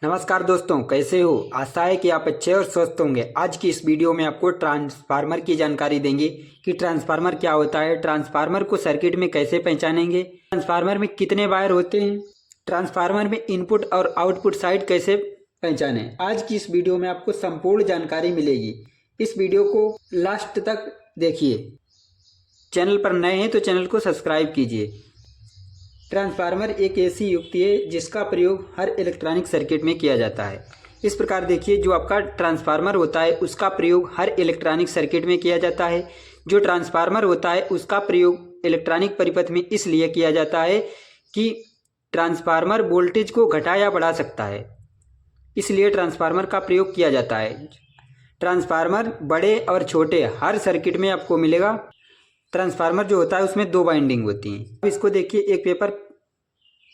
नमस्कार दोस्तों, कैसे हो। आशा है कि आप अच्छे और स्वस्थ होंगे। आज की इस वीडियो में आपको ट्रांसफार्मर की जानकारी देंगे कि ट्रांसफार्मर क्या होता है, ट्रांसफार्मर को सर्किट में कैसे पहचानेंगे, ट्रांसफार्मर में कितने वायर होते हैं, ट्रांसफार्मर में इनपुट और आउटपुट साइड कैसे पहचानें। आज की इस वीडियो में आपको संपूर्ण जानकारी मिलेगी। इस वीडियो को लास्ट तक देखिए। चैनल पर नए हैं तो चैनल को सब्सक्राइब कीजिए। ट्रांसफार्मर एक ऐसी युक्ति है जिसका प्रयोग हर इलेक्ट्रॉनिक सर्किट में किया जाता है। इस प्रकार देखिए, जो आपका ट्रांसफार्मर होता है उसका प्रयोग हर इलेक्ट्रॉनिक सर्किट में किया जाता है। जो ट्रांसफार्मर होता है उसका प्रयोग इलेक्ट्रॉनिक परिपथ में इसलिए किया जाता है कि ट्रांसफार्मर वोल्टेज को घटा या बढ़ा सकता है, इसलिए ट्रांसफार्मर का प्रयोग किया जाता है। ट्रांसफार्मर बड़े और छोटे हर सर्किट में आपको मिलेगा। ट्रांसफार्मर जो होता है उसमें दो वाइंडिंग होती हैं। अब इसको देखिए, एक पेपर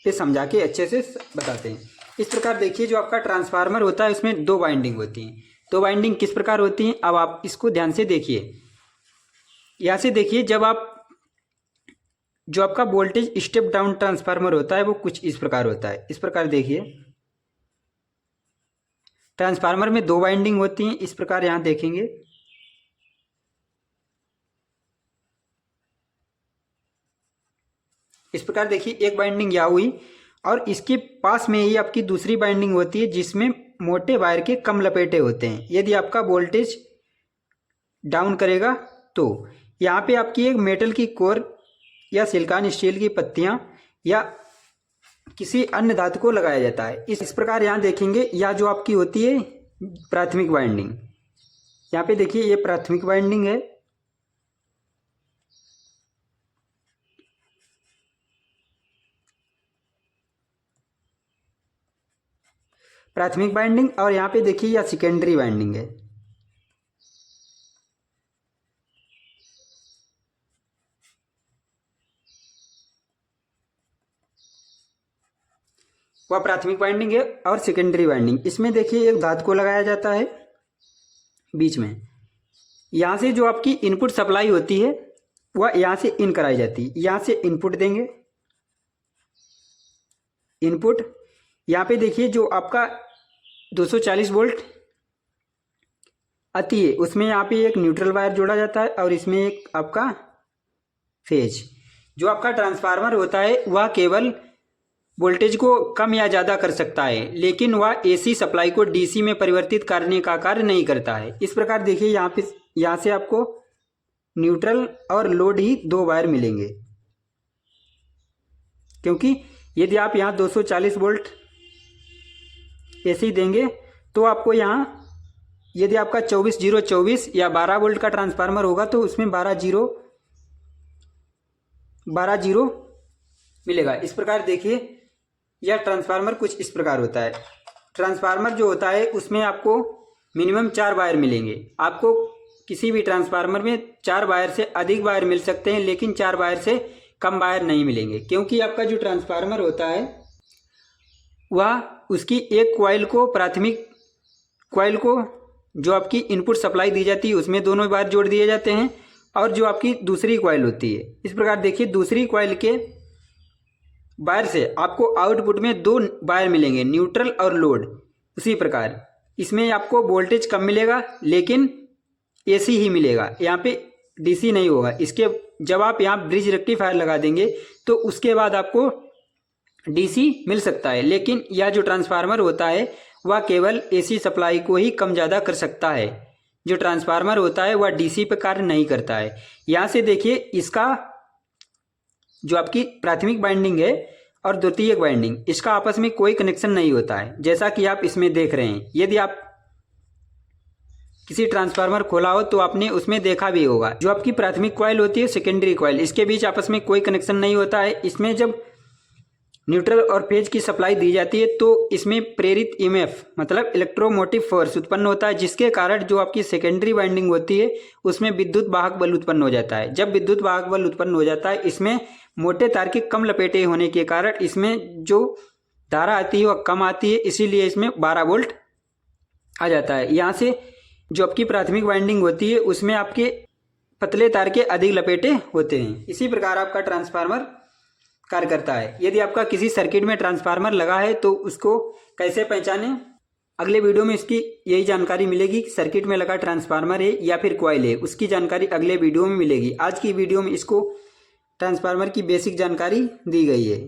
पे समझा के अच्छे से बताते हैं। इस प्रकार देखिए, जो आपका ट्रांसफार्मर होता है उसमें दो वाइंडिंग होती हैं। दो वाइंडिंग किस प्रकार होती हैं, अब आप इसको ध्यान से देखिए। यहाँ से देखिए, जब आप जो आपका वोल्टेज स्टेप डाउन ट्रांसफार्मर होता है वो कुछ इस प्रकार होता है। इस प्रकार देखिए, ट्रांसफार्मर में दो वाइंडिंग होती हैं। इस प्रकार यहाँ देखेंगे, इस प्रकार देखिए, एक बाइंडिंग यहाँ हुई और इसके पास में ही आपकी दूसरी बाइंडिंग होती है जिसमें मोटे वायर के कम लपेटे होते हैं। यदि आपका वोल्टेज डाउन करेगा तो यहाँ पे आपकी एक मेटल की कोर या सिलिकॉन स्टील की पत्तियां या किसी अन्य धातु को लगाया जाता है। इस प्रकार यहाँ देखेंगे, यह जो आपकी होती है प्राथमिक वाइंडिंग। यहाँ पे देखिए, ये प्राथमिक वाइंडिंग है। प्राथमिक वाइंडिंग, और यहाँ पे देखिए यह सेकेंडरी वाइंडिंग है। वह प्राथमिक वाइंडिंग है और सेकेंडरी वाइंडिंग। इसमें देखिए एक धातु को लगाया जाता है बीच में। यहाँ से जो आपकी इनपुट सप्लाई होती है वह यहाँ से इन कराई जाती है। यहाँ से इनपुट देंगे, इनपुट। यहाँ पे देखिए, जो आपका 240 वोल्ट आती है उसमें यहाँ पे एक न्यूट्रल वायर जोड़ा जाता है और इसमें एक आपका फेज। जो आपका ट्रांसफार्मर होता है वह केवल वोल्टेज को कम या ज़्यादा कर सकता है, लेकिन वह एसी सप्लाई को डीसी में परिवर्तित करने का कार्य नहीं करता है। इस प्रकार देखिए, यहाँ से आपको न्यूट्रल और लोड ही दो वायर मिलेंगे, क्योंकि यदि आप यहाँ 240 वोल्ट एसी देंगे तो आपको यहाँ, यदि आपका 24 या 12 वोल्ट का ट्रांसफार्मर होगा तो उसमें 12 जीरो मिलेगा। इस प्रकार देखिए, यह ट्रांसफार्मर कुछ इस प्रकार होता है। ट्रांसफार्मर जो होता है उसमें आपको मिनिमम 4 वायर मिलेंगे। आपको किसी भी ट्रांसफार्मर में 4 वायर से अधिक वायर मिल सकते हैं, लेकिन 4 वायर से कम वायर नहीं मिलेंगे, क्योंकि आपका जो ट्रांसफार्मर होता है वह उसकी एक कॉइल को, प्राथमिक कॉइल को जो आपकी इनपुट सप्लाई दी जाती है उसमें दोनों वायर जोड़ दिए जाते हैं, और जो आपकी दूसरी कॉइल होती है, इस प्रकार देखिए, दूसरी कॉइल के वायर से आपको आउटपुट में दो वायर मिलेंगे, न्यूट्रल और लोड। उसी प्रकार इसमें आपको वोल्टेज कम मिलेगा लेकिन एसी ही मिलेगा, यहाँ पे डीसी नहीं होगा। इसके जब आप यहाँ ब्रिज रेक्टिफायर लगा देंगे तो उसके बाद आपको डीसी मिल सकता है, लेकिन यह जो ट्रांसफार्मर होता है वह केवल एसी सप्लाई को ही कम ज़्यादा कर सकता है। जो ट्रांसफार्मर होता है वह डीसी पर कार्य नहीं करता है। यहाँ से देखिए, इसका जो आपकी प्राथमिक बाइंडिंग है और द्वितीयक बाइंडिंग, इसका आपस में कोई कनेक्शन नहीं होता है, जैसा कि आप इसमें देख रहे हैं। यदि आप किसी ट्रांसफार्मर खोला हो तो आपने उसमें देखा भी होगा, जो आपकी प्राथमिक कॉइल होती है, सेकेंडरी कॉइल, इसके बीच आपस में कोई कनेक्शन नहीं होता है। इसमें जब न्यूट्रल और फेज की सप्लाई दी जाती है तो इसमें प्रेरित ईएमएफ मतलब इलेक्ट्रोमोटिव फोर्स उत्पन्न होता है, जिसके कारण जो आपकी सेकेंडरी वाइंडिंग होती है उसमें विद्युत वाहक बल उत्पन्न हो जाता है। जब विद्युत वाहक बल उत्पन्न हो जाता है, इसमें मोटे तार के कम लपेटे होने के कारण इसमें जो धारा आती है वह कम आती है, इसीलिए इसमें 12 वोल्ट आ जाता है। यहाँ से जो आपकी प्राथमिक वाइंडिंग होती है उसमें आपके पतले तार के अधिक लपेटे होते हैं। इसी प्रकार आपका ट्रांसफार्मर कार्य करता है। यदि आपका किसी सर्किट में ट्रांसफार्मर लगा है तो उसको कैसे पहचानें, अगले वीडियो में इसकी यही जानकारी मिलेगी कि सर्किट में लगा ट्रांसफार्मर है या फिर कॉइल है, उसकी जानकारी अगले वीडियो में मिलेगी। आज की वीडियो में इसको ट्रांसफार्मर की बेसिक जानकारी दी गई है।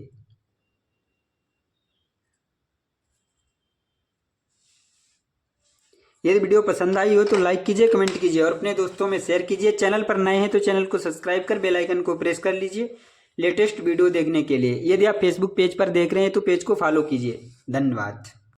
यदि वीडियो पसंद आई हो तो लाइक कीजिए, कमेंट कीजिए और अपने दोस्तों में शेयर कीजिए। चैनल पर नए हैं तो चैनल को सब्सक्राइब कर बेल आइकन को प्रेस कर लीजिए लेटेस्ट वीडियो देखने के लिए। यदि आप फेसबुक पेज पर देख रहे हैं तो पेज को फॉलो कीजिए। धन्यवाद।